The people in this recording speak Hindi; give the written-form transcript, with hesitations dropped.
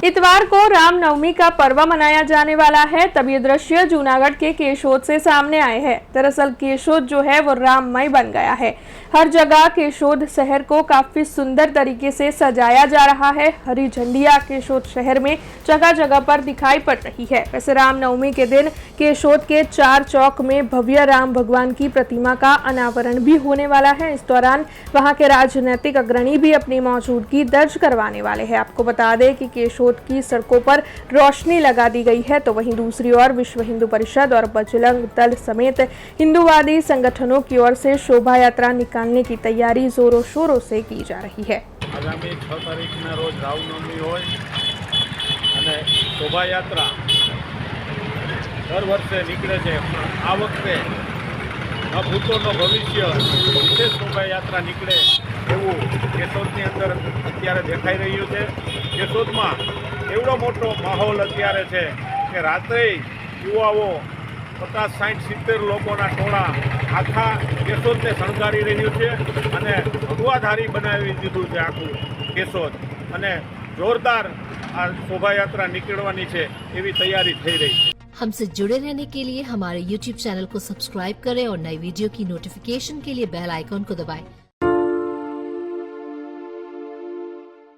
इतवार को रामनवमी का पर्व मनाया जाने वाला है। तब ये दृश्य जूनागढ़ के केशोद से सामने आए हैं। दरअसल केशोद जो है वो राममय बन गया है। हर जगह केशोद शहर को काफी सुंदर तरीके से सजाया जा रहा है। हरी झंडियां केशोद शहर में जगह जगह पर दिखाई पड़ रही है। वैसे रामनवमी के दिन केशोद के 4 चौक में भव्य राम भगवान की प्रतिमा का अनावरण भी होने वाला है। इस दौरान वहां के राजनीतिक अग्रणी भी अपनी मौजूदगी दर्ज करवाने वाले हैं। आपको बता दें कि केशोद की सड़कों पर रोशनी लगा दी गई है, तो वहीं दूसरी ओर विश्व हिंदू परिषद और बजरंग दल समेत हिंदूवादी संगठनों की ओर से शोभा यात्रा निकालने की तैयारी जोरों शोरों से की जा रही है। आगामी 6 तारीखना रोज रामनवमी होय અને શોભાયાત્રા દર વર્ષે નીકળે છે, પણ આ વખતે ન ભૂતો ન ભવિષ્ય વિશેષ શોભાયાત્રા નીકળે એવું કેશોદની અંદર અત્યારે દેખાઈ રહ્યું છે। કેશોદમાં એવડો મોટો માહોલ અત્યારે છે કે રાત્રે યુવાઓ 50, 60, 70 લોકોના ટોળા આખા કેશોદને શણગારી રહ્યું છે અને ભગવાધારી બનાવી દીધું છે આખું કેશોદ, અને જોરદાર આ શોભાયાત્રા નીકળવાની છે એવી તૈયારી થઈ રહી છે। हमसे जुड़े रहने के लिए हमारे YouTube चैनल को सब्सक्राइब करें और नई वीडियो की नोटिफिकेशन के लिए बेल आइकॉन को दबाएं।